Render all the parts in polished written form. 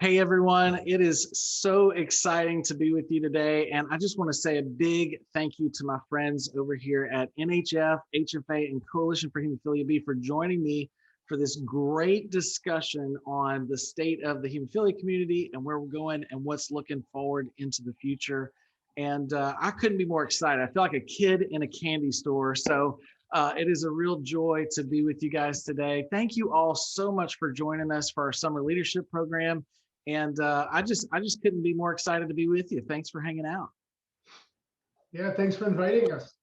Hey everyone, it is so exciting to be with you today. And I just want to say a big thank you to my friends over here at NHF, HFA, and Coalition for Hemophilia B for joining me for this great discussion on the state of the hemophilia community and where we're going and what's looking forward into the future. And I couldn't be more excited. I feel like a kid in a candy store. So it is a real joy to be with you guys today. Thank you all so much for joining us for our summer leadership program. And I just couldn't be more excited to be with you. Thanks for hanging out. Yeah, thanks for inviting us.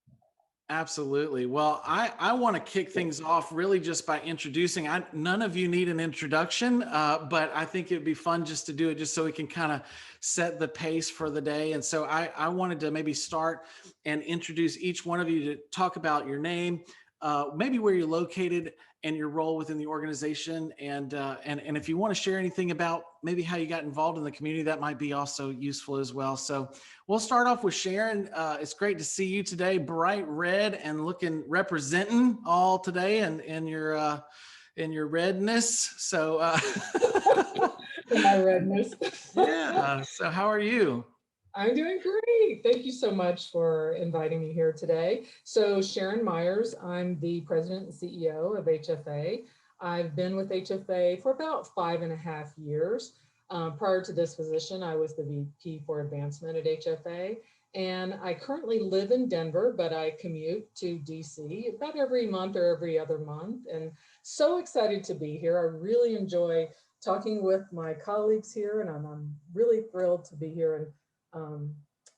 Absolutely. Well, I want to kick things off really just by introducing, none of you need an introduction, but I think it'd be fun just to do it just so we can kind of set the pace for the day. And so I wanted to maybe start and introduce each one of you to talk about your name, maybe where you're located and your role within the organization. And if you want to share anything about maybe how you got involved in the community, that might be also useful as well. So we'll start off with Sharon. It's great to see you today, bright red and representing all today and in your redness. So my redness. Yeah. So how are you? I'm doing great. Thank you so much for inviting me here today. So Sharon Meyers, I'm the president and CEO of HFA. I've been with HFA for about 5.5 years. Prior to this position, I was the VP for advancement at HFA. And I currently live in Denver, but I commute to DC about every month or every other month. And so excited to be here. I really enjoy talking with my colleagues here, and I'm really thrilled to be here. And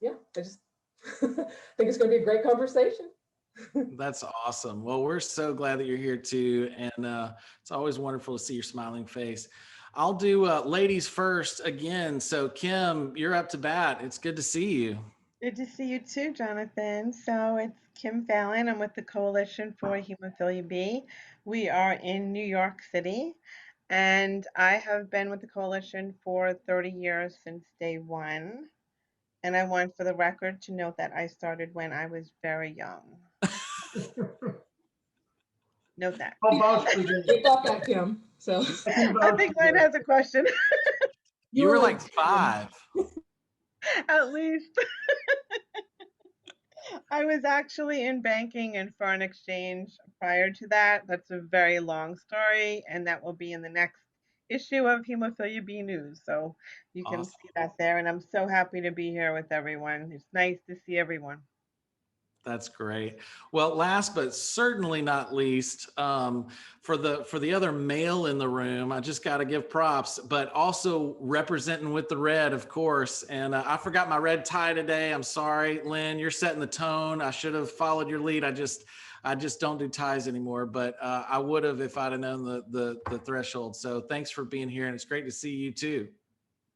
yeah, I just think it's going to be a great conversation. That's awesome. Well, we're so glad that you're here too. And it's always wonderful to see your smiling face. I'll do ladies first again. So Kim, you're up to bat. It's good to see you. Good to see you too, Jonathan. So it's Kim Fallon. I'm with the Coalition for Hemophilia B. We are in New York City, and I have been with the Coalition for 30 years since day one. And I want for the record to note that I started when I was very young. Note that. I'll vouch for this. You got that, Kim. So I think Len has a question. You were like 5. At least. I was actually in banking and foreign exchange prior to that. That's a very long story, and that will be in the next issue of Hemophilia B News. So you can Awesome. see that there. And I'm so happy to be here with everyone. It's nice to see everyone. That's great. Well, last but certainly not least, for the other male in the room, I just got to give props, but also representing with the red, of course. And I forgot my red tie today. I'm sorry, Len. You're setting the tone. I should have followed your lead. I just don't do ties anymore, but I would have if I'd have known the threshold. So thanks for being here, and it's great to see you too.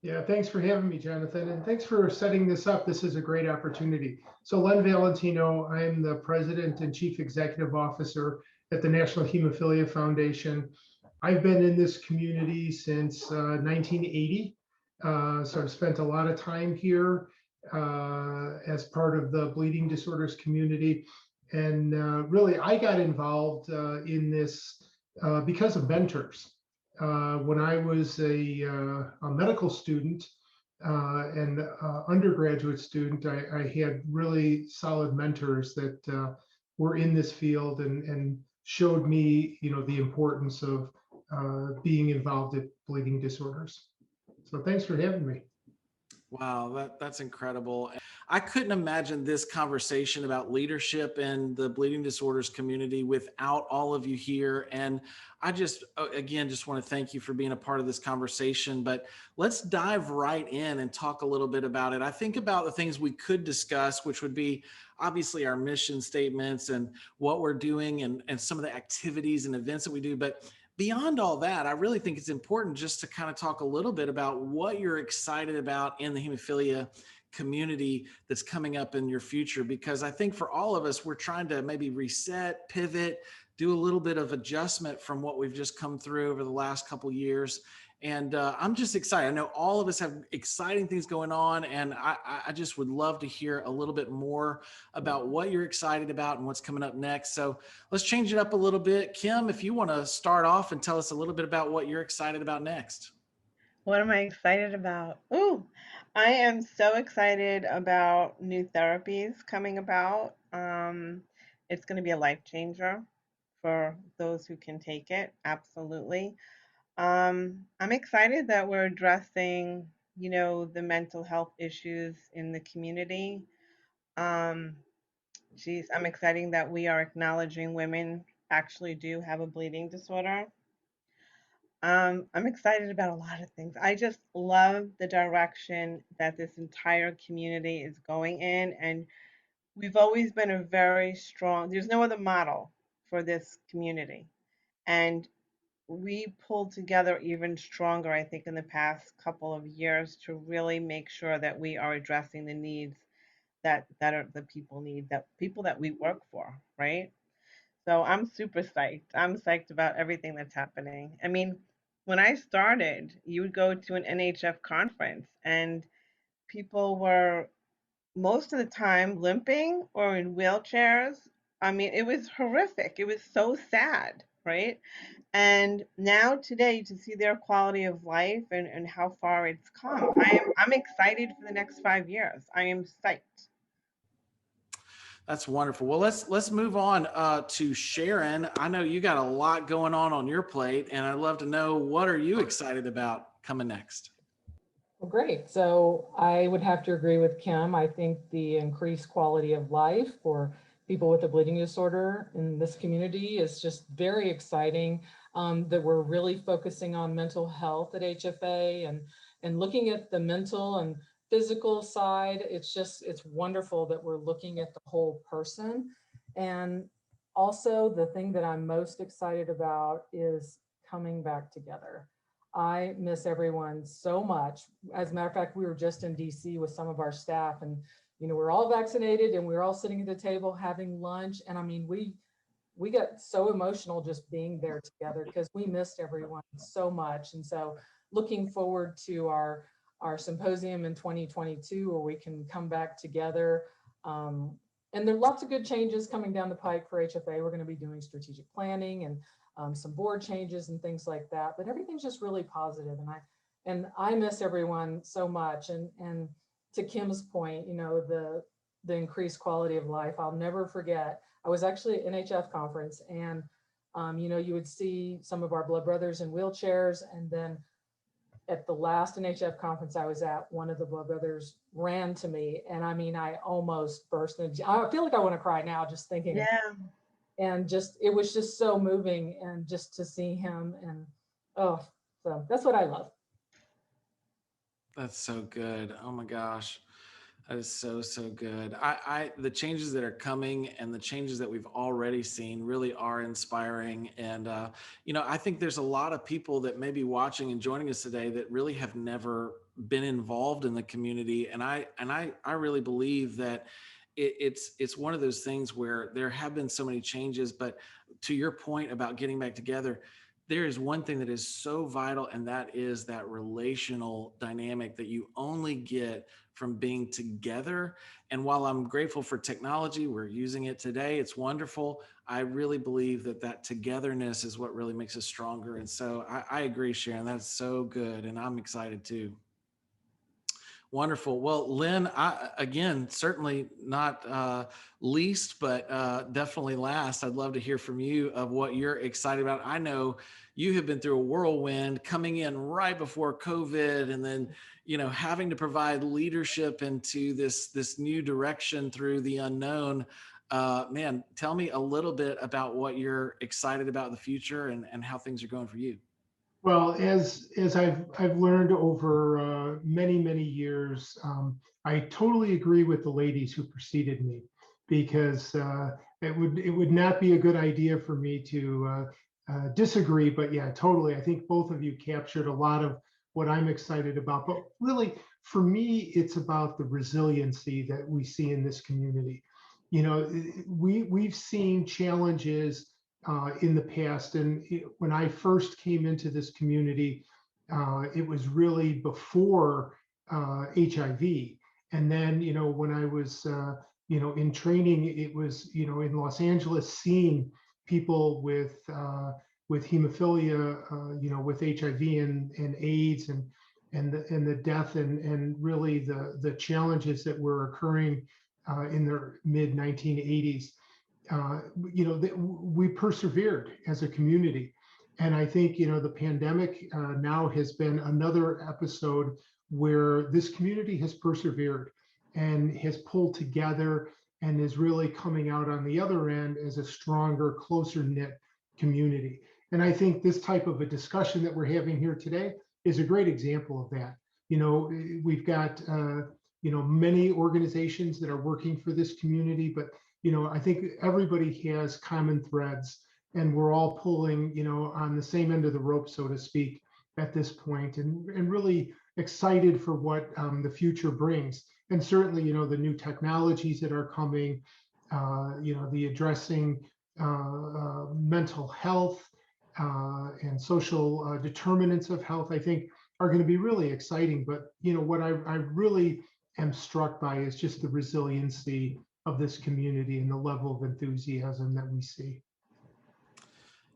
Yeah, thanks for having me, Jonathan, and thanks for setting this up. This is a great opportunity. So Len Valentino, I'm the president and chief executive officer at the National Hemophilia Foundation. I've been in this community since 1980, so I've spent a lot of time here as part of the bleeding disorders community. And really, I got involved in this because of mentors. When I was a medical student and undergraduate student, I had really solid mentors that were in this field and showed me, the importance of being involved in bleeding disorders. So thanks for having me. Wow, that's incredible. I couldn't imagine this conversation about leadership in the bleeding disorders community without all of you here. And I just want to thank you for being a part of this conversation, but let's dive right in and talk a little bit about it. I think about the things we could discuss, which would be obviously our mission statements and what we're doing and some of the activities and events that we do. But beyond all that, I really think it's important just to kind of talk a little bit about what you're excited about in the hemophilia community that's coming up in your future, because I think for all of us, we're trying to maybe reset, pivot, do a little bit of adjustment from what we've just come through over the last couple of years. And I'm just excited. I know all of us have exciting things going on, and I just would love to hear a little bit more about what you're excited about and what's coming up next. So let's change it up a little bit. Kim, if you want to start off and tell us a little bit about what you're excited about next. What am I excited about? Ooh, I am so excited about new therapies coming about. It's going to be a life changer for those who can take it. Absolutely. I'm excited that we're addressing, the mental health issues in the community. Um, Geez, I'm excited that we are acknowledging women actually do have a bleeding disorder. I'm excited about a lot of things. I just love the direction that this entire community is going in. And we've always been a very strong, there's no other model for this community. And we pulled together even stronger, I think, in the past couple of years to really make sure that we are addressing the needs that are the people need, that people that we work for, right? So I'm super psyched. I'm psyched about everything that's happening. I mean, when I started, you would go to an NHF conference and people were most of the time limping or in wheelchairs. I mean, it was horrific. It was so sad, right? And now today to see their quality of life and how far it's come, I'm excited for the next 5 years. I am psyched. That's wonderful. Well, let's move on to Sharon. I know you got a lot going on your plate, and I'd love to know, what are you excited about coming next? Well, great. So I would have to agree with Kim. I think the increased quality of life for people with a bleeding disorder in this community is just very exciting. That we're really focusing on mental health at HFA and looking at the mental and physical side. It's wonderful that we're looking at the whole person. And also the thing that I'm most excited about is coming back together. I miss everyone so much. As a matter of fact, we were just in DC with some of our staff, and we're all vaccinated and we're all sitting at the table having lunch. And I mean, we got so emotional just being there together because we missed everyone so much. And so looking forward to our symposium in 2022 where we can come back together. And there are lots of good changes coming down the pike for HFA. We're going to be doing strategic planning and some board changes and things like that. But everything's just really positive, and I miss everyone so much. And to Kim's point, the increased quality of life. I'll never forget. I was actually at NHF conference, and you would see some of our blood brothers in wheelchairs, and then at the last NHF conference I was at, one of the blood brothers ran to me, and I mean, I almost burst into. I feel like I want to cry now just thinking. Yeah. And just it was just so moving, and just to see him, and so that's what I love. That's so good. Oh my gosh. That is so good. The changes that are coming and the changes that we've already seen really are inspiring. And I think there's a lot of people that may be watching and joining us today that really have never been involved in the community. And I really believe that it's one of those things where there have been so many changes, but to your point about getting back together, there is one thing that is so vital, and that is that relational dynamic that you only get from being together. And while I'm grateful for technology, we're using it today, it's wonderful. I really believe that togetherness is what really makes us stronger. And so I agree, Sharon, that's so good. And I'm excited too. Wonderful. Well, Len, again, certainly not least, but definitely last, I'd love to hear from you of what you're excited about. I know you have been through a whirlwind coming in right before COVID, and then, having to provide leadership into this new direction through the unknown. Man, tell me a little bit about what you're excited about in the future and how things are going for you. Well, as I've learned over many years, I totally agree with the ladies who preceded me, because it would not be a good idea for me to disagree. But yeah, totally. I think both of you captured a lot of what I'm excited about. But really, for me, it's about the resiliency that we see in this community. We've seen challenges in the past. And when I first came into this community, it was really before HIV. And then, when I was, in training, it was, in Los Angeles, seeing people with hemophilia, with HIV and AIDS, and and the death and really the challenges that were occurring in the mid 1980s. We persevered as a community. And I think, the pandemic now has been another episode where this community has persevered and has pulled together and is really coming out on the other end as a stronger, closer knit community. And I think this type of a discussion that we're having here today is a great example of that. We've got, many organizations that are working for this community, but I think everybody has common threads and we're all pulling, on the same end of the rope, so to speak, at this point, and really excited for what the future brings. And certainly, the new technologies that are coming, the addressing mental health and social determinants of health, I think are going to be really exciting. But, what I really am struck by is just the resiliency of this community and the level of enthusiasm that we see.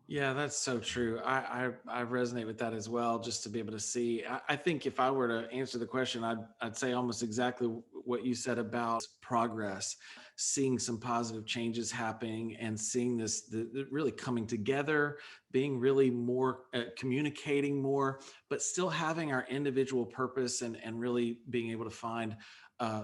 Yeah, that's so true. I resonate with that as well. Just to be able to see, I think if I were to answer the question, I'd say almost exactly what you said about progress, seeing some positive changes happening, and seeing the really coming together, being really more communicating more, but still having our individual purpose and really being able to find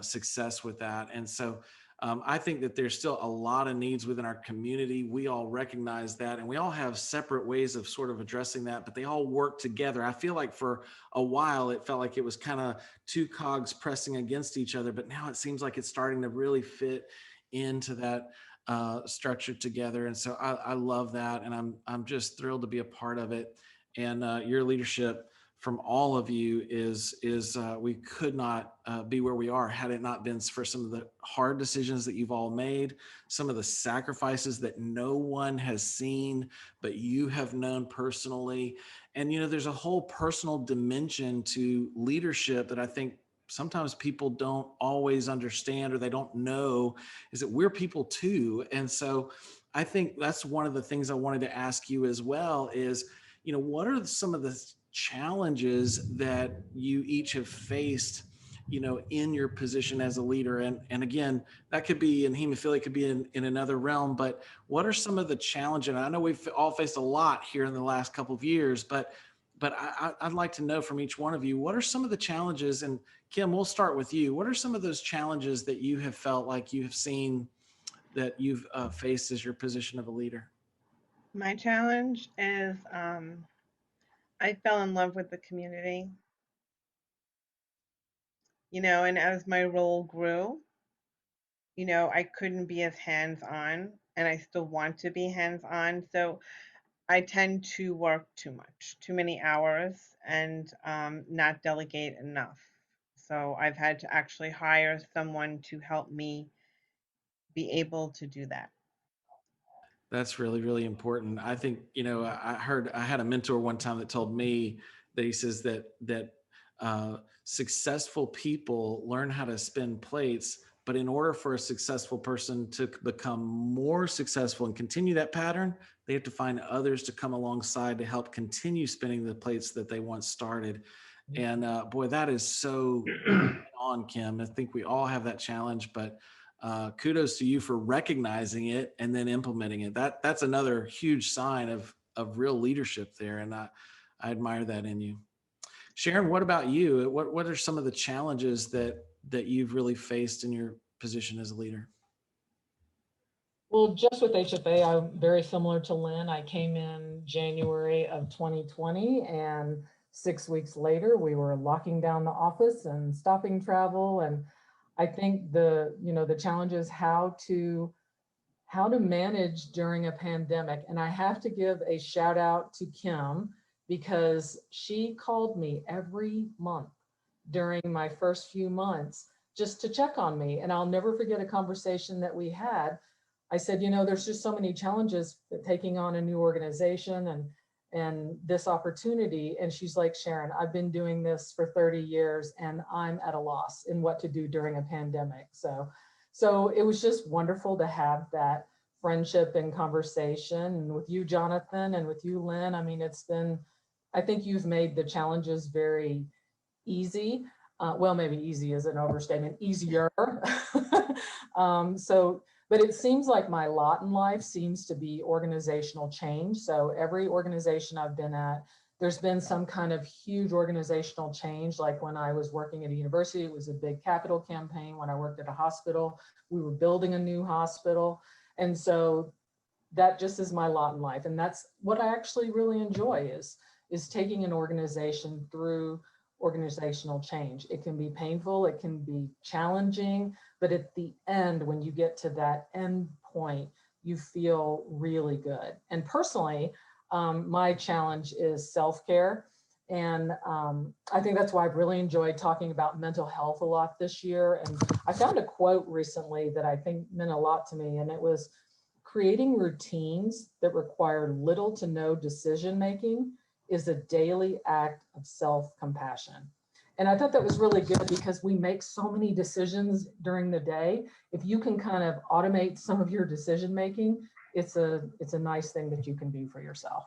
success with that. And so. I think that there's still a lot of needs within our community. We all recognize that, and we all have separate ways of sort of addressing that, but they all work together. I feel like for a while, it felt like it was kind of two cogs pressing against each other, but now it seems like it's starting to really fit into that structure together. And so I love that, and I'm just thrilled to be a part of it. And your leadership from all of you is we could not be where we are had it not been for some of the hard decisions that you've all made, some of the sacrifices that no one has seen, but you have known personally. And, there's a whole personal dimension to leadership that I think sometimes people don't always understand or they don't know, is that we're people too. And so I think that's one of the things I wanted to ask you as well is, what are some of the challenges that you each have faced, in your position as a leader? And again, that could be in hemophilia, it could be in another realm, but what are some of the challenges? And I know we've all faced a lot here in the last couple of years, but I'd like to know from each one of you, what are some of the challenges? And Kim, we'll start with you. What are some of those challenges that you have felt like you have seen that you've faced as your position of a leader? My challenge is I fell in love with the community, and as my role grew, I couldn't be as hands-on, and I still want to be hands-on. So I tend to work too much, too many hours, and not delegate enough. So I've had to actually hire someone to help me be able to do that. That's really, really important. I think, I had a mentor one time that told me that he says that successful people learn how to spin plates, but in order for a successful person to become more successful and continue that pattern, they have to find others to come alongside to help continue spinning the plates that they once started. And boy, that is so on, Kim. I think we all have that challenge, but kudos to you for recognizing it and then implementing it. That's another huge sign of real leadership there. And I admire that in you. Sharon, what about you? What are some of the challenges that you've really faced in your position as a leader? Well, just with HFA, I'm very similar to Len. I came in January of 2020, and 6 weeks later, we were locking down the office and stopping travel. And I think the challenge is how to manage during a pandemic. And I have to give a shout out to Kim, because she called me every month during my first few months just to check on me. And I'll never forget a conversation that we had. I said, there's just so many challenges taking on a new organization and this opportunity. And she's like, Sharon, I've been doing this for 30 years and I'm at a loss in what to do during a pandemic. So it was just wonderful to have that friendship and conversation. And with you, Jonathan, and with you, Len, I mean, I think you've made the challenges very easy. Well, maybe easy is an overstatement, easier. But it seems like my lot in life seems to be organizational change. So every organization I've been at, there's been some kind of huge organizational change. Like when I was working at a university, it was a big capital campaign. When I worked at a hospital, we were building a new hospital. And so that just is my lot in life. And that's what I actually really enjoy is taking an organization through organizational change. It can be painful, it can be challenging, but at the end, when you get to that end point, you feel really good. And personally, my challenge is self-care. And I think that's why I've really enjoyed talking about mental health a lot this year. And I found a quote recently that I think meant a lot to me, and it was, creating routines that require little to no decision-making is a daily act of self-compassion. And I thought that was really good because we make so many decisions during the day. If you can kind of automate some of your decision-making, it's a nice thing that you can do for yourself.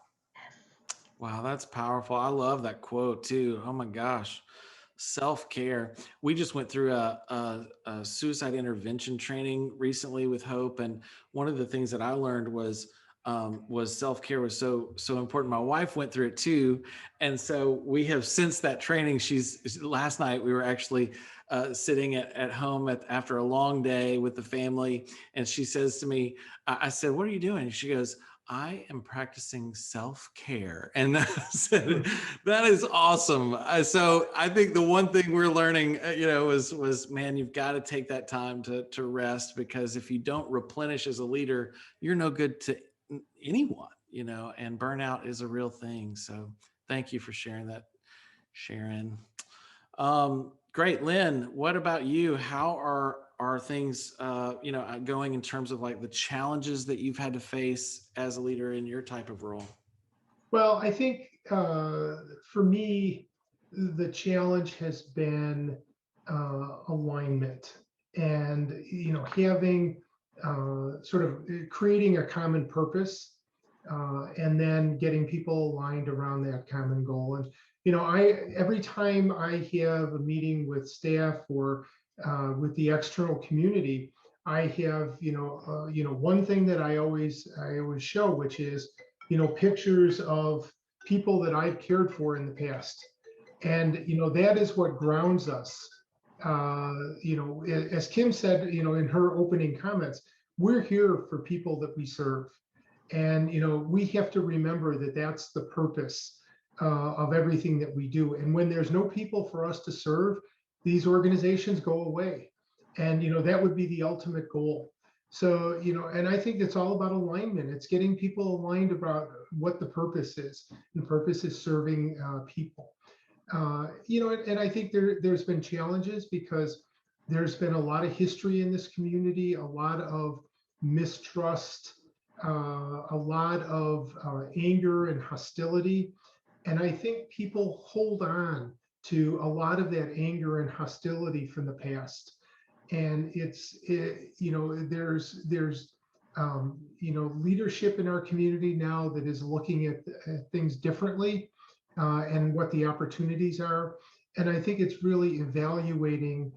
Wow, that's powerful. I love that quote too. Oh my gosh. Self-care. We just went through a suicide intervention training recently with Hope, and one of the things that I learned was self-care was so important. My wife went through it too, and so we have, since that training, last night we were actually sitting at home after a long day with the family, and she says to me, I said, "What are you doing?" And she goes, "I am practicing self-care." And that is awesome. So I think the one thing we're learning, was, man, you've got to take that time to rest, because if you don't replenish as a leader, you're no good to anyone, and burnout is a real thing. So thank you for sharing that, Sharon. Great. Len, what about you? How are things, going in terms of like the challenges that you've had to face as a leader in your type of role? Well, I think for me, the challenge has been alignment, and having sort of creating a common purpose, and then getting people aligned around that common goal. And every time I have a meeting with staff or with the external community, I have one thing that I always show, which is pictures of people that I've cared for in the past, and that is what grounds us. As Kim said, in her opening comments, we're here for people that we serve, and we have to remember that that's the purpose of everything that we do. And when there's no people for us to serve, these organizations go away, and that would be the ultimate goal. So and I think it's all about alignment. It's getting people aligned about what the purpose is. And the purpose is serving people. And I think there's been challenges because there's been a lot of history in this community, a lot of mistrust, a lot of anger and hostility. And I think people hold on to a lot of that anger and hostility from the past. And there's leadership in our community now that is looking at things differently, and what the opportunities are. And I think it's really evaluating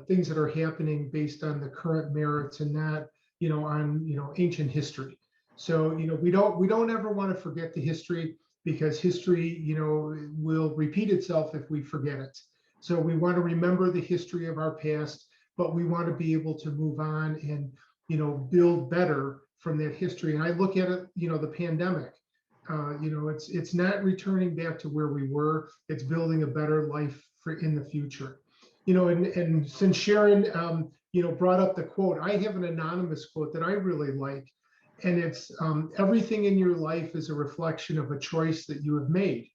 things that are happening based on the current merits and not on ancient history. So we don't ever want to forget the history, because history will repeat itself if we forget it. So we want to remember the history of our past, but we want to be able to move on and build better from that history. And I look at it, the pandemic, it's not returning back to where we were. It's building a better life in the future. And since Sharon brought up the quote, I have an anonymous quote that I really like, and it's everything in your life is a reflection of a choice that you have made.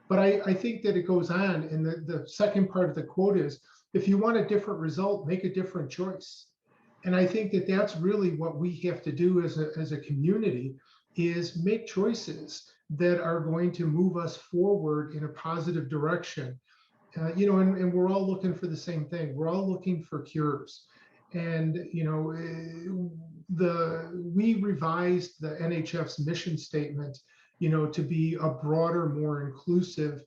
But I think that it goes on, and the second part of the quote is, if you want a different result, make a different choice. And I think that that's really what we have to do as a community, is make choices that are going to move us forward in a positive direction. And we're all looking for the same thing. We're all looking for cures. And we revised the NHF's mission statement, to be a broader, more inclusive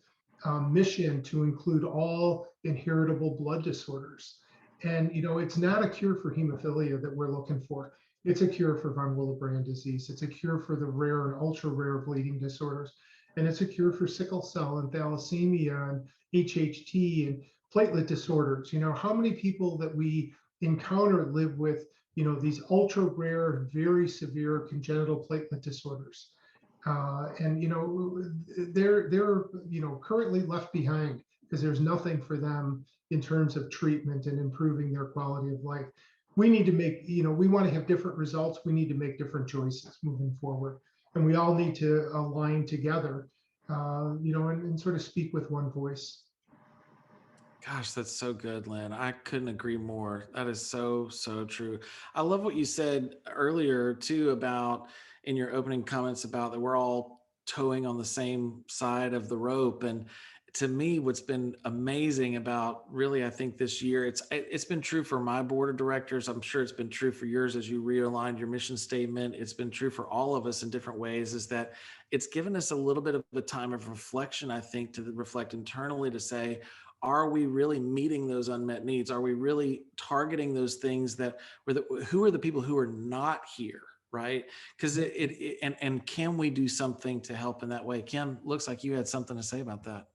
mission to include all inheritable blood disorders. And, it's not a cure for hemophilia that we're looking for. It's a cure for von Willebrand disease. It's a cure for the rare and ultra rare bleeding disorders. And it's a cure for sickle cell and thalassemia and HHT and platelet disorders. How many people that we encounter live with, these ultra rare, very severe congenital platelet disorders. And they're currently left behind because there's nothing for them in terms of treatment and improving their quality of life. We need to make, we want to have different results. We need to make different choices moving forward, and we all need to align together, and sort of speak with one voice. Gosh, that's so good, Len. I couldn't agree more. That is so, so true. I love what you said earlier too about in your opening comments about that we're all towing on the same side of the rope. And to me, what's been amazing about really, I think this year, it's been true for my board of directors. I'm sure it's been true for yours as you realigned your mission statement. It's been true for all of us in different ways, is that it's given us a little bit of a time of reflection, I think, to reflect internally to say, are we really meeting those unmet needs? Are we really targeting those things that who are the people who are not here, right? Because and can we do something to help in that way? Kim, looks like you had something to say about that.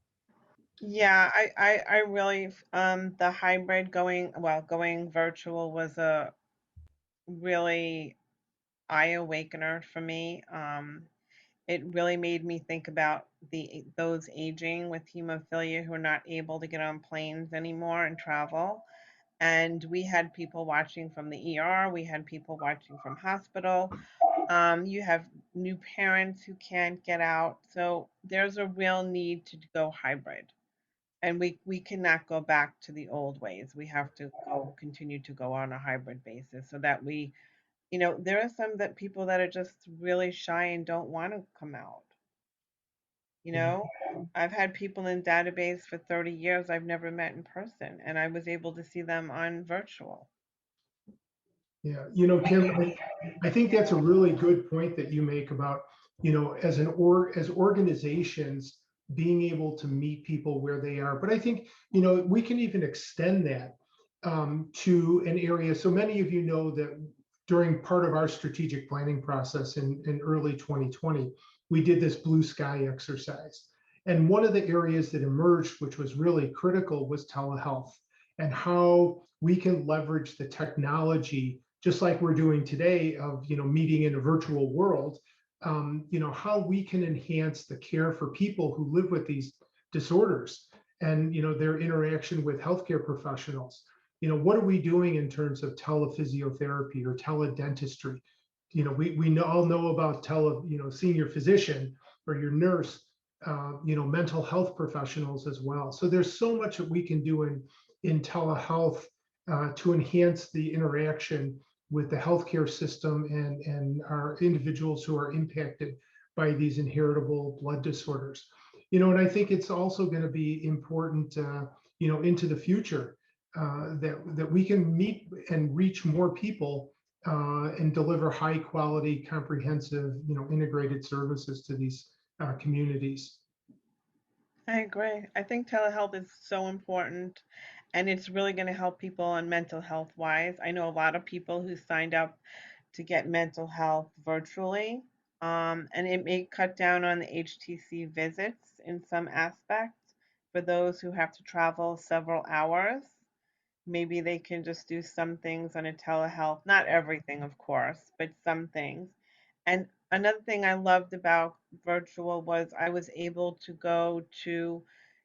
Yeah, I really, the hybrid going virtual was a really eye awakener for me. It really made me think about those aging with hemophilia who are not able to get on planes anymore and travel. And we had people watching from the ER, we had people watching from hospital. You have new parents who can't get out. So there's a real need to go hybrid. And we cannot go back to the old ways. We have to continue to go on a hybrid basis so that there are some that people that are just really shy and don't want to come out. You Yeah. know, I've had people in database for 30 years I've never met in person, and I was able to see them on virtual. Yeah, Kim, I think that's a really good point that you make about, as organizations being able to meet people where they are. But I think, we can even extend that to an area. So many of you know that during part of our strategic planning process in early 2020, we did this blue sky exercise. And one of the areas that emerged, which was really critical, was telehealth and how we can leverage the technology just like we're doing today of meeting in a virtual world, how we can enhance the care for people who live with these disorders and their interaction with healthcare professionals. What are we doing in terms of telephysiotherapy or teledentistry? We all know about senior physician or your nurse, mental health professionals as well. So there's so much that we can do in telehealth to enhance the interaction with the healthcare system and our individuals who are impacted by these inheritable blood disorders. And I think it's also going to be important, into the future that we can meet and reach more people and deliver high quality, comprehensive, integrated services to these communities. I agree. I think telehealth is so important and it's really going to help people on mental health wise. I know a lot of people who signed up to get mental health virtually, and it may cut down on the HTC visits in some aspects for those who have to travel several hours. Maybe they can just do some things on a telehealth, not everything, of course, but some things. And another thing I loved about virtual was I was able to go to,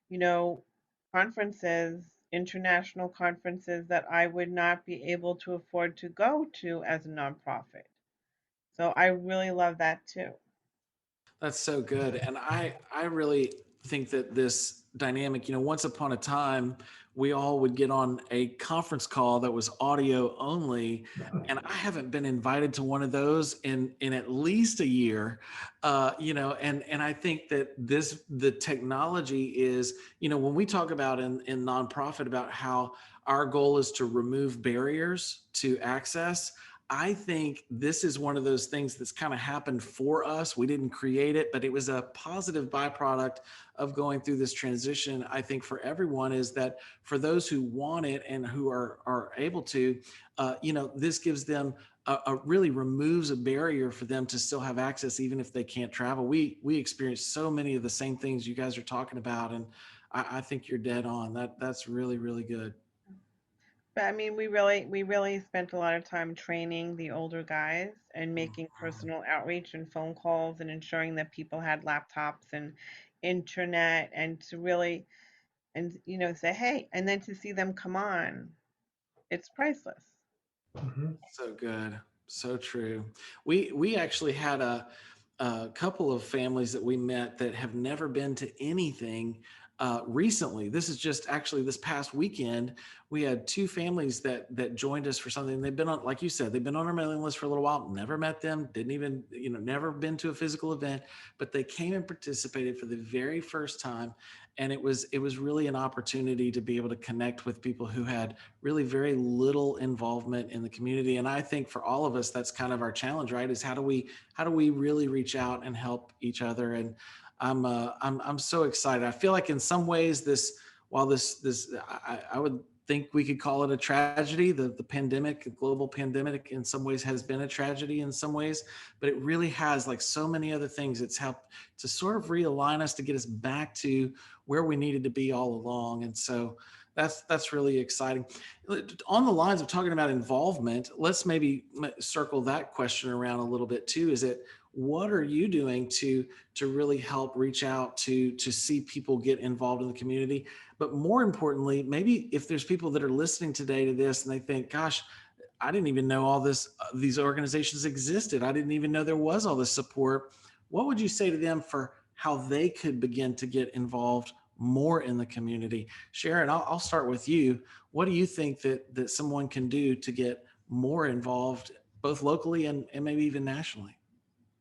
you know, conferences, international conferences that I would not be able to afford to go to as a nonprofit. So I really love that too. That's so good. And I really think that this dynamic, once upon a time, we all would get on a conference call that was audio only. And I haven't been invited to one of those in at least a year. And I think that the technology is, when we talk about in nonprofit about how our goal is to remove barriers to access, I think this is one of those things that's kind of happened for us. We didn't create it, but it was a positive byproduct of going through this transition. I think for everyone is that for those who want it and who are able to, this gives them really removes a barrier for them to still have access, even if they can't travel. We experience so many of the same things you guys are talking about, and I think you're dead on. That's really, really good. But I mean, we really spent a lot of time training the older guys and making personal outreach and phone calls and ensuring that people had laptops and internet and to really and say, hey, and then to see them come on, it's priceless. Mhm. So good. So true. We actually had a couple of families that we met that have never been to anything recently. This is just actually this past weekend. We had two families that joined us for something. They've been on, like you said, they've been on our mailing list for a little while. Never met them. Didn't even, never been to a physical event, but they came and participated for the very first time. And it was really an opportunity to be able to connect with people who had really very little involvement in the community. And I think for all of us, that's kind of our challenge, right? Is how do we really reach out and help each other? And I'm so excited. I feel like in some ways while I would think we could call it a tragedy. The pandemic, the global pandemic, in some ways has been a tragedy in some ways, but it really has, like so many other things, it's helped to sort of realign us to get us back to where we needed to be all along. And so that's really exciting. On the lines of talking about involvement, let's maybe circle that question around a little bit too. Is it, what are you doing to really help reach out to see people get involved in the community? But more importantly, maybe if there's people that are listening today to this and they think, gosh, I didn't even know all these organizations existed. I didn't even know there was all this support. What would you say to them for how they could begin to get involved more in the community? Sharon, I'll start with you. What do you think that someone can do to get more involved, both locally and maybe even nationally?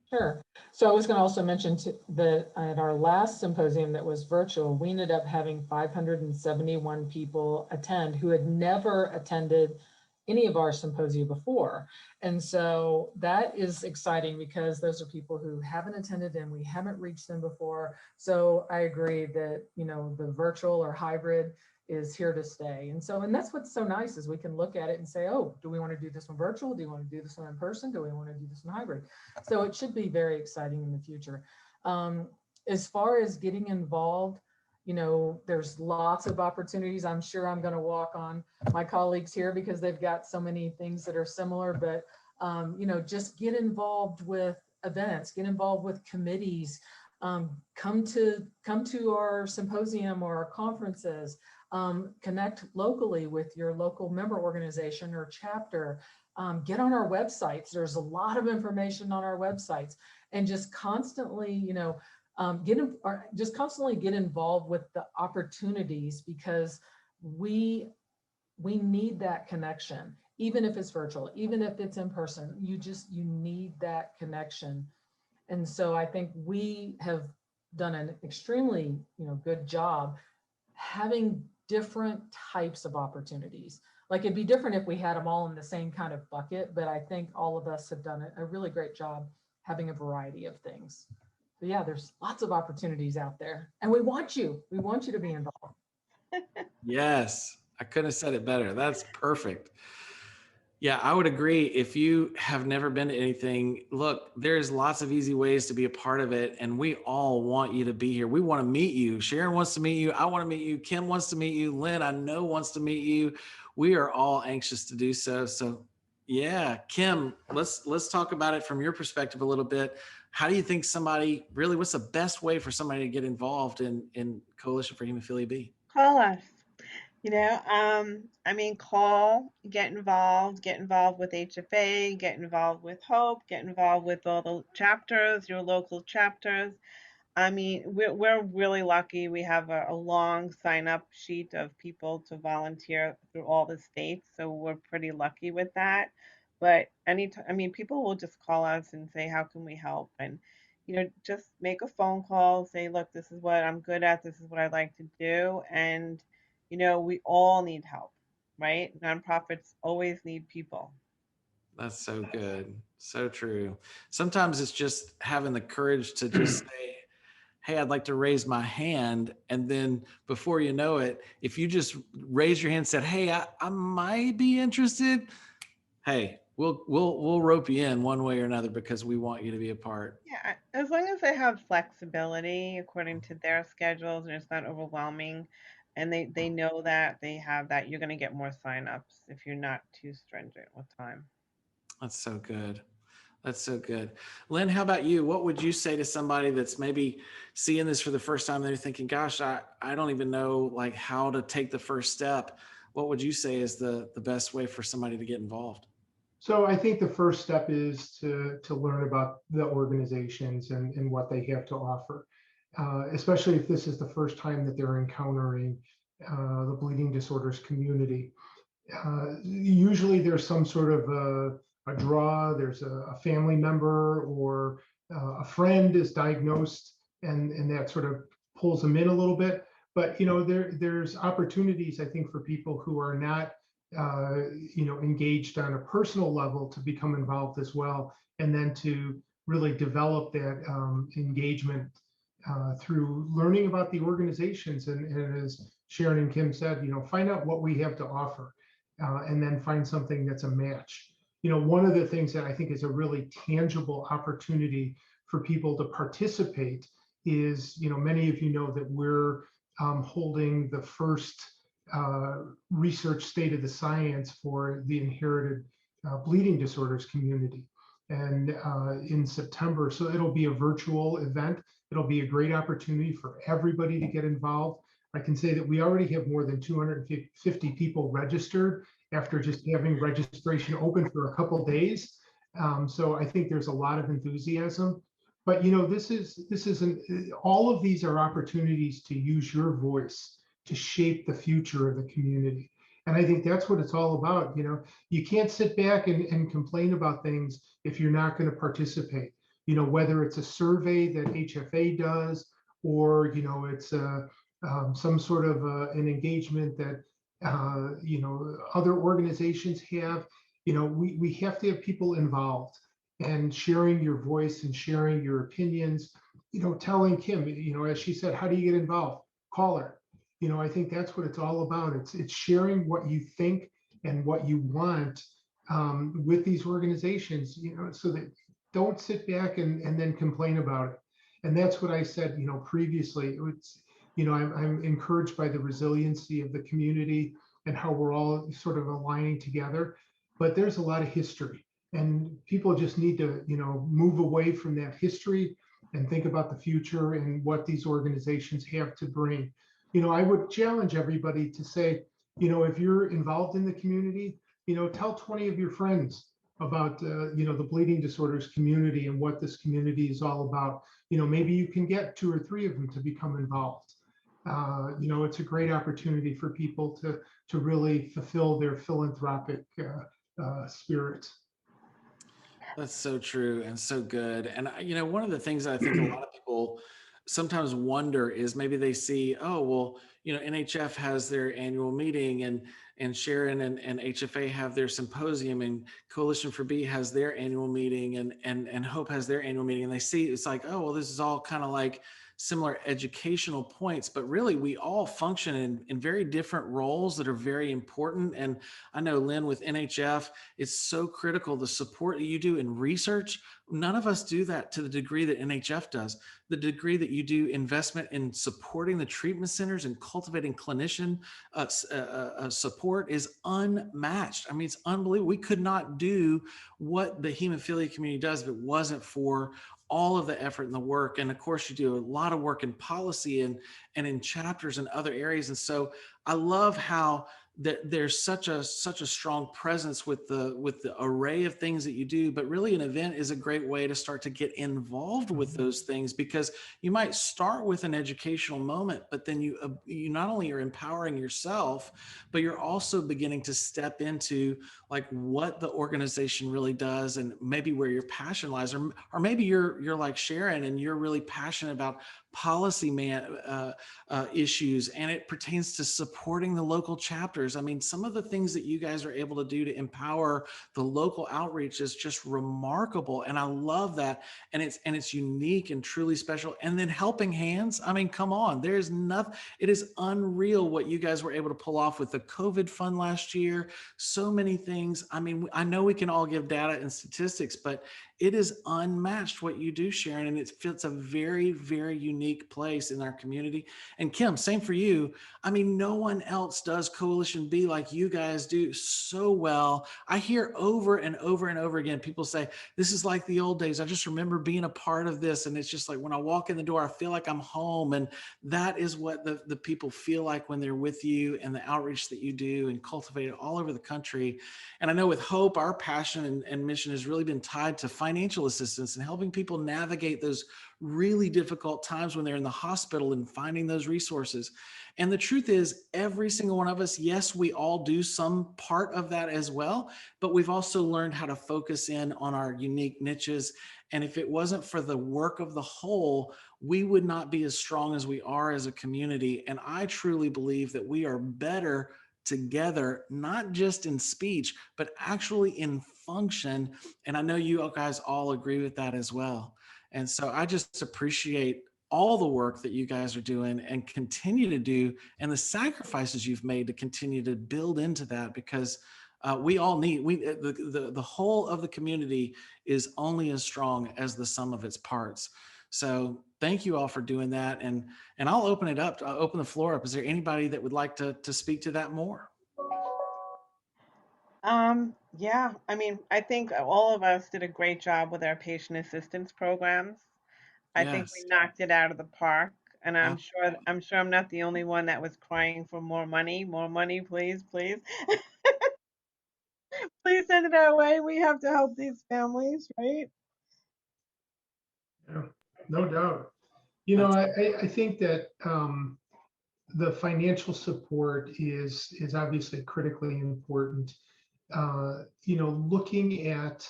Sure. So I was going to also mention that at our last symposium that was virtual, we ended up having 571 people attend who had never attended any of our symposia before. And so that is exciting because those are people who haven't attended and we haven't reached them before. So I agree that, the virtual or hybrid is here to stay. And that's what's so nice is we can look at it and say, oh, do we want to do this one virtual? Do you want to do this one in person? Do we want to do this one hybrid? So it should be very exciting in the future. As far as getting involved, there's lots of opportunities. I'm sure I'm going to walk on my colleagues here because they've got so many things that are similar, but just get involved with events, get involved with committees, come to our symposium or our conferences, connect locally with your local member organization or chapter, get on our websites. There's a lot of information on our websites, and just constantly, constantly get involved with the opportunities because we need that connection, even if it's virtual, even if it's in person. You need that connection. And so I think we have done an extremely, good job having different types of opportunities. Like it'd be different if we had them all in the same kind of bucket, but I think all of us have done a really great job having a variety of things. So yeah, there's lots of opportunities out there, and we want you to be involved. Yes, I couldn't have said it better. That's perfect. Yeah, I would agree. If you have never been to anything, look, there's lots of easy ways to be a part of it. And we all want you to be here. We want to meet you. Sharon wants to meet you. I want to meet you. Kim wants to meet you. Len, I know, wants to meet you. We are all anxious to do so. So yeah, Kim, let's talk about it from your perspective a little bit. How do you think what's the best way for somebody to get involved in Coalition for Hemophilia B? Call us. I mean, get involved with HFA, get involved with Hope, get involved with all the chapters, your local chapters. I mean, we're really lucky. We have a long sign up sheet of people to volunteer through all the states. So we're pretty lucky with that. But anytime, I mean, people will just call us and say, how can we help? And, just make a phone call, say, look, this is what I'm good at. This is what I'd like to do. And, we all need help, right? Nonprofits always need people. That's so good. So true. Sometimes it's just having the courage to just say, hey, I'd like to raise my hand. And then before you know it, if you just raise your hand and said, hey, I might be interested, hey, we'll rope you in one way or another because we want you to be a part. Yeah, as long as they have flexibility according to their schedules and it's not overwhelming, and they know that they have that, you're going to get more signups if you're not too stringent with time. That's so good. That's so good. Len, how about you? What would you say to somebody that's maybe seeing this for the first time? They're thinking, gosh, I don't even know like how to take the first step. What would you say is the best way for somebody to get involved? So I think the first step is to learn about the organizations and what they have to offer, especially if this is the first time that they're encountering the bleeding disorders community. Usually there's some sort of a draw, there's a family member or a friend is diagnosed and that sort of pulls them in a little bit. But there's opportunities, I think, for people who are not engaged on a personal level to become involved as well, and then to really develop that engagement through learning about the organizations. And as Sharon and Kim said, find out what we have to offer, and then find something that's a match. One of the things that I think is a really tangible opportunity for people to participate is, many of you know that we're holding the first research state of the science for the inherited bleeding disorders community. And in September, so it'll be a virtual event. It'll be a great opportunity for everybody to get involved. I can say that we already have more than 250 people registered after just having registration open for a couple days. So I think there's a lot of enthusiasm. But this isn't all of these are opportunities to use your voice to shape the future of the community. And I think that's what it's all about. You can't sit back and complain about things if you're not going to participate. Whether it's a survey that HFA does, or it's some sort of an engagement that other organizations have. We have to have people involved and sharing your voice and sharing your opinions. Telling Kim, as she said, how do you get involved? Call her. I think that's what it's all about. It's sharing what you think and what you want with these organizations, so that don't sit back and then complain about it. And that's what I said, previously. I'm encouraged by the resiliency of the community and how we're all sort of aligning together. But there's a lot of history, and people just need to, move away from that history and think about the future and what these organizations have to bring. I would challenge everybody to say, if you're involved in the community, tell 20 of your friends about, the bleeding disorders community and what this community is all about. Maybe you can get 2 or 3 of them to become involved. It's a great opportunity for people to really fulfill their philanthropic spirit. That's so true and so good. And one of the things I think a lot of people sometimes wonder is maybe they see, oh, well, NHF has their annual meeting, and Sharon and HFA have their symposium, and Coalition for B has their annual meeting, and Hope has their annual meeting. And they see it's like, oh, well, this is all kind of like similar educational points, but really we all function in very different roles that are very important. And I know, Len, with NHF, it's so critical, the support that you do in research. None of us do that to the degree that NHF does. The degree that you do investment in supporting the treatment centers and cultivating clinician support is unmatched. I mean, it's unbelievable. We could not do what the hemophilia community does if it wasn't for all of the effort and the work. And of course, you do a lot of work in policy and in chapters and other areas. And so I love how that there's such a strong presence with the array of things that you do. But really, an event is a great way to start to get involved with those things, because you might start with an educational moment, but then you not only are empowering yourself, but you're also beginning to step into like what the organization really does, and maybe where your passion lies, or maybe you're like Sharon and you're really passionate about policy issues, and it pertains to supporting the local chapters. shoulders. I mean, some of the things that you guys are able to do to empower the local outreach is just remarkable. And I love that. And it's unique and truly special. And then helping hands. I mean, come on, there's nothing, it is unreal what you guys were able to pull off with the COVID fund last year. So many things. I mean, I know we can all give data and statistics, but it is unmatched what you do, Sharon, and it fits a very, very unique place in our community. And Kim, same for you. I mean, no one else does Coalition B like you guys do so well. I hear over and over and over again, people say, this is like the old days. I just remember being a part of this. And it's just like, when I walk in the door, I feel like I'm home. And that is what the people feel like when they're with you, and the outreach that you do and cultivate it all over the country. And I know with Hope, our passion and mission has really been tied to financial assistance and helping people navigate those really difficult times when they're in the hospital and finding those resources. And the truth is, every single one of us, yes, we all do some part of that as well, but we've also learned how to focus in on our unique niches. And if it wasn't for the work of the whole, we would not be as strong as we are as a community. And I truly believe that we are better together, not just in speech, but actually in function. And I know you guys all agree with that as well. And so I just appreciate all the work that you guys are doing and continue to do, and the sacrifices you've made to continue to build into that, because we all need, the whole of the community is only as strong as the sum of its parts. So thank you all for doing that. And I'll open it up, I'll open the floor up. Is there anybody that would like to speak to that more? Yeah, I mean, I think all of us did a great job with our patient assistance programs. I think we Yes. knocked it out of the park, and Uh, I'm sure I'm not the only one that was crying for more money, please, please. Please send it our way. We have to help these families, right? Yeah, no doubt. that's I think that the financial support is obviously critically important. Looking at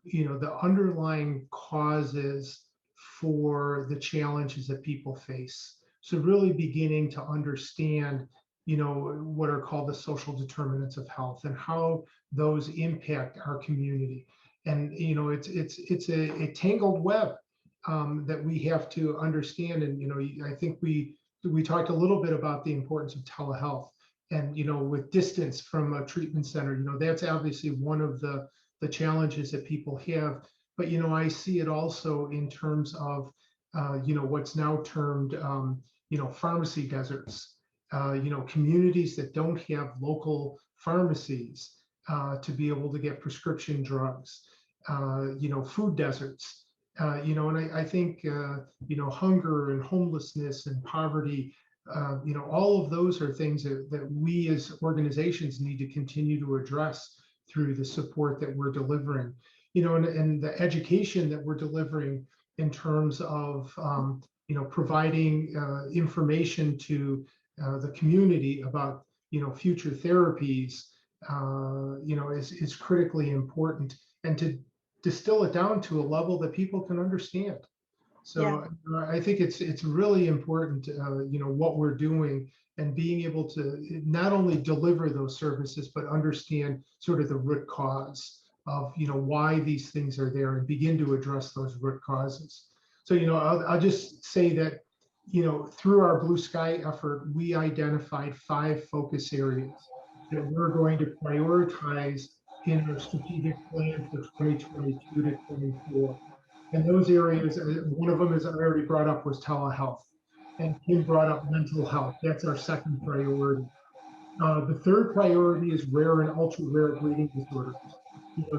the underlying causes for the challenges that people face. So really beginning to understand, what are called the social determinants of health and how those impact our community. And it's a tangled web that we have to understand. And I think we talked a little bit about the importance of telehealth, and with distance from a treatment center, that's obviously one of the challenges that people have. But I see it also in terms of what's now termed pharmacy deserts. Communities that don't have local pharmacies to be able to get prescription drugs. Food deserts. And I think hunger and homelessness and poverty, all of those are things that we as organizations need to continue to address through the support that we're delivering, and the education that we're delivering in terms of, providing information to the community about, future therapies, is critically important, and to distill it down to a level that people can understand. Yeah. So I think it's really important, what we're doing, and being able to not only deliver those services, but understand sort of the root cause of, why these things are there, and begin to address those root causes. So, I'll just say that, through our Blue Sky effort, we identified 5 focus areas that we're going to prioritize in our strategic plan for 2022 to 24. And those areas, one of them, as I already brought up, was telehealth. And Kim brought up mental health. That's our second priority. The third priority is rare and ultra rare bleeding disorders.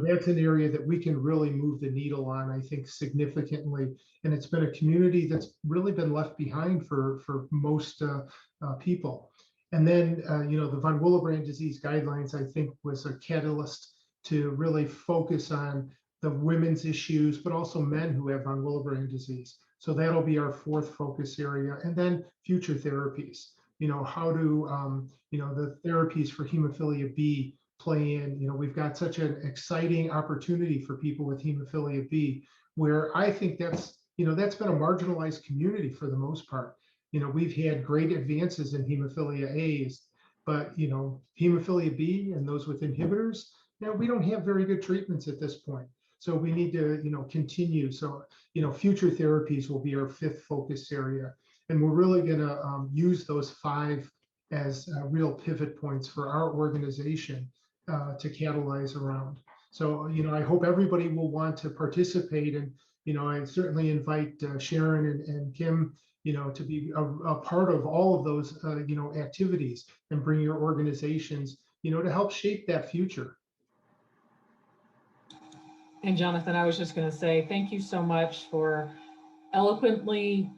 That's an area that we can really move the needle on, I think, significantly. And it's been a community that's really been left behind for most people. And then, the von Willebrand disease guidelines, I think, was a catalyst to really focus on the women's issues, but also men who have von Willebrand disease. So that'll be our fourth focus area. And then future therapies. How do the therapies for hemophilia B play in? We've got such an exciting opportunity for people with hemophilia B, where I think that's been a marginalized community for the most part. We've had great advances in hemophilia A, But, hemophilia B and those with inhibitors, we don't have very good treatments at this point. So we need to, continue. So, future therapies will be our fifth focus area. And we're really going to use those 5 as real pivot points for our organization to catalyze around. So, I hope everybody will want to participate. And, I certainly invite Sharon and Kim, to be a part of all of those, activities, and bring your organizations, to help shape that future. And Jonathan, I was just going to say thank you so much for eloquently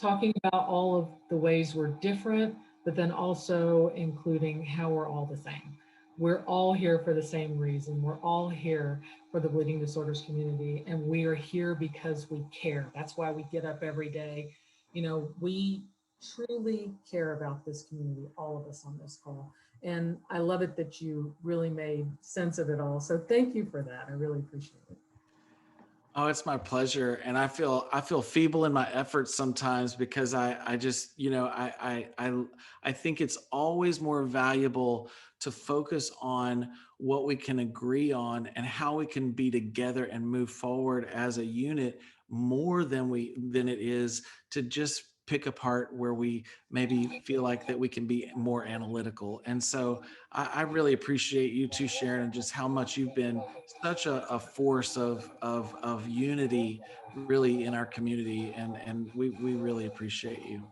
talking about all of the ways we're different, but then also including how we're all the same. We're all here for the same reason. We're all here for the bleeding disorders community, and we are here because we care. That's why we get up every day. We truly care about this community, all of us on this call. And I love it that you really made sense of it all. So thank you for that. I really appreciate it. Oh, it's my pleasure. And I feel feeble in my efforts sometimes because I just, I think it's always more valuable to focus on what we can agree on and how we can be together and move forward as a unit more than it is to just pick apart where we maybe feel like that we can be more analytical. And so I really appreciate you too, Sharon, and just how much you've been such a force of unity really in our community. And we really appreciate you.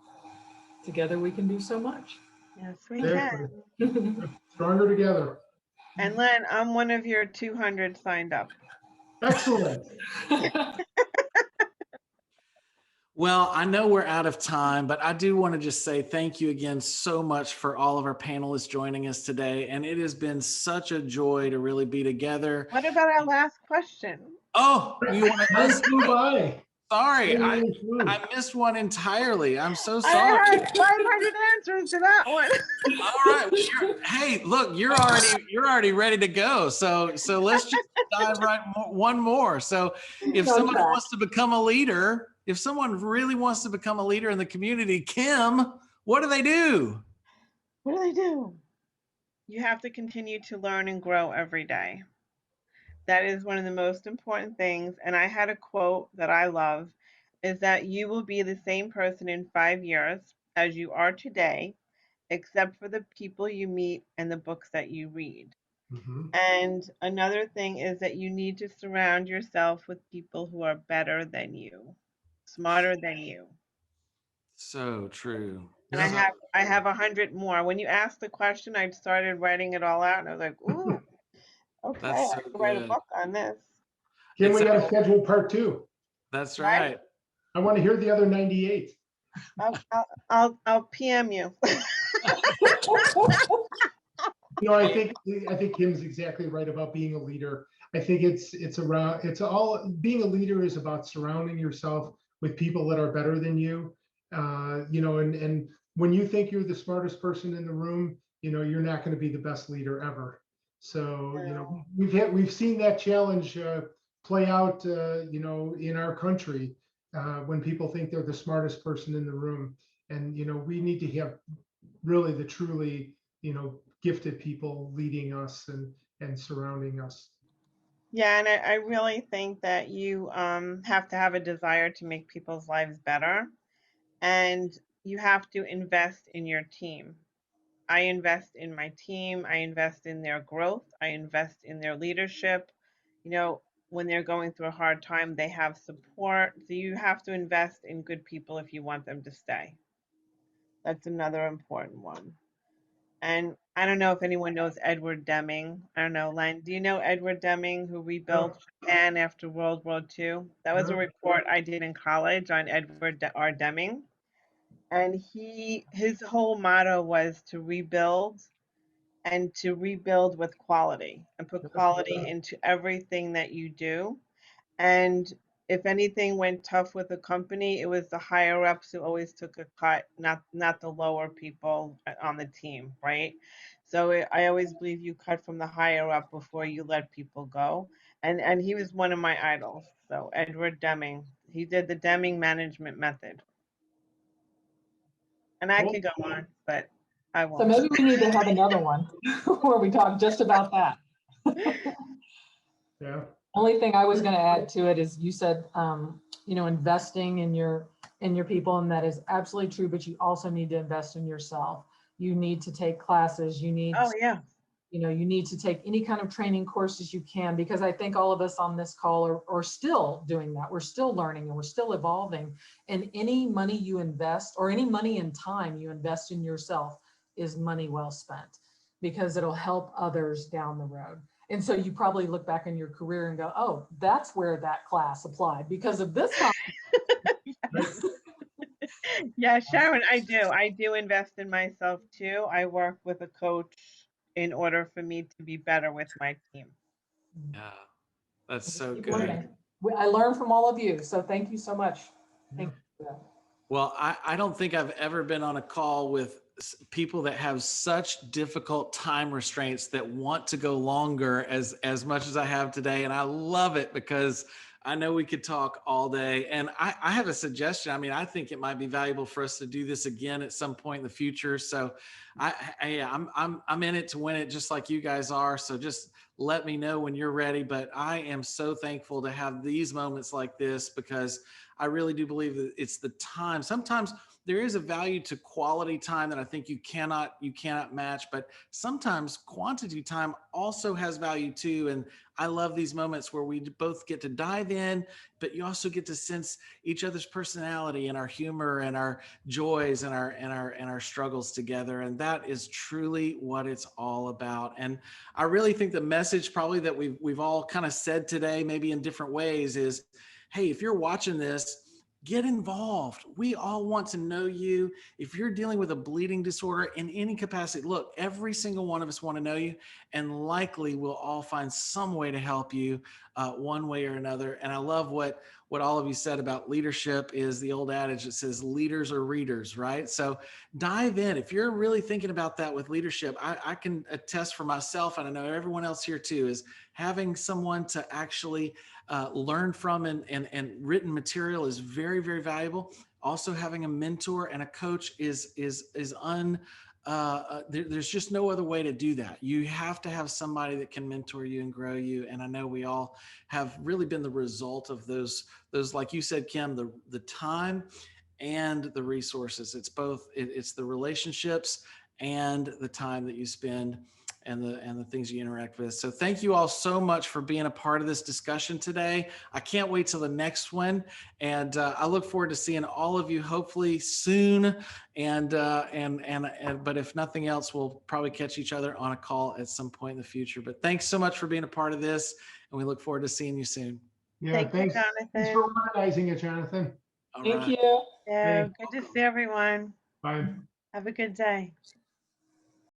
Together we can do so much. Yes, we Exactly. can. Stronger together. And Len, I'm one of your 200 signed up. Excellent. Well, I know we're out of time, but I do want to just say thank you again so much for all of our panelists joining us today. And it has been such a joy to really be together. What about our last question? Oh, you want to Time flew by. Sorry, I Flew. missed one entirely. I'm so I sorry. had 500 answers to that one. All right. Hey, look, you're already ready to go. So let's just dive right one more. So if someone wants to become a leader, if someone really wants to become a leader in the community, Kim, what do they do? What do they do? You have to continue to learn and grow every day. That is one of the most important things. And I had a quote that I love is that you will be the same person in 5 years as you are today, except for the people you meet and the books that you read. Mm-hmm. And another thing is that you need to surround yourself with people who are better than you, smarter than you. So true. And I have 100 more. When you asked the question, I started writing it all out, and I was like, ooh, okay, That's so I can write a good. book on this. Kim, we got to schedule part 2. That's right. I want to hear the other 98. I'll PM you. I think Kim's exactly right about being a leader. I think being a leader is about surrounding yourself with people that are better than you. And when you think you're the smartest person in the room, you're not going to be the best leader ever. So, we've seen that challenge play out, in our country when people think they're the smartest person in the room. And, we need to have really the truly, gifted people leading us and surrounding us. Yeah, and I really think that you have to have a desire to make people's lives better, and you have to invest in your team. I invest in my team. I invest in their growth. I invest in their leadership. When they're going through a hard time, they have support. So you have to invest in good people if you want them to stay. That's another important one. And I don't know if anyone knows Edward Deming. I don't know, Len, do you know Edward Deming, who rebuilt Japan after World War II? That was a report I did in college on Edward R. Deming. And his whole motto was to rebuild and to rebuild with quality and put quality into everything that you do. And if anything went tough with the company, it was the higher ups who always took a cut, not the lower people on the team, right? So I always believe you cut from the higher up before you let people go. And he was one of my idols. So Edward Deming, he did the Deming management method. And I could go on, but I So won't. maybe we need to have another one where we talk just about that. Yeah. Only thing I was going to add to it is you said, investing in your people, and that is absolutely true. But you also need to invest in yourself. You need to take classes. You need, Oh, yeah. you need to take any kind of training courses you can, because I think all of us on this call are still doing that. We're still learning and we're still evolving. And any money you invest, or any money and time you invest in yourself, is money well spent, because it'll help others down the road. And so you probably look back in your career and go, oh, that's where that class applied because of this. Yeah, Sharon, I do. I do invest in myself too. I work with a coach in order for me to be better with my team. Yeah, that's Just so keep good. learning. I learned from all of you. So thank you so much. Thank you for that. Well, I don't think I've ever been on a call with people that have such difficult time restraints that want to go longer as much as I have today. And I love it because I know we could talk all day. And I have a suggestion. I mean, I think it might be valuable for us to do this again at some point in the future. So I'm in it to win it, just like you guys are. So just let me know when you're ready. But I am so thankful to have these moments like this, because I really do believe that it's the time. Sometimes there is a value to quality time that I think you cannot match, but sometimes quantity time also has value too. And I love these moments where we both get to dive in, but you also get to sense each other's personality and our humor and our joys and our struggles together. And that is truly what it's all about. And I really think the message probably that we've all kind of said today, maybe in different ways, is, hey, if you're watching this, get involved. We all want to know you. If you're dealing with a bleeding disorder in any capacity, look, every single one of us want to know you, and likely we'll all find some way to help you one way or another. And I love what all of you said about leadership. Is the old adage that says leaders are readers, right? So dive in. If you're really thinking about that with leadership, I can attest for myself, and I know everyone else here too, is having someone to actually learn from and written material is very, very valuable. Also, having a mentor and a coach is there's just no other way to do that. You have to have somebody that can mentor you and grow you. And I know we all have really been the result of those, like you said, Kim, the time and the resources. It's both, it's the relationships and the time that you spend and the things you interact with. So thank you all so much for being a part of this discussion today. I can't wait till the next one. And I look forward to seeing all of you hopefully soon. But if nothing else, we'll probably catch each other on a call at some point in the future. But thanks so much for being a part of this. And we look forward to seeing you soon. Yeah, Thank you, thanks. Jonathan. Thanks for organizing it, Jonathan. All Thank right. you. Yeah, Hey. good to see everyone. Bye. Have a good day.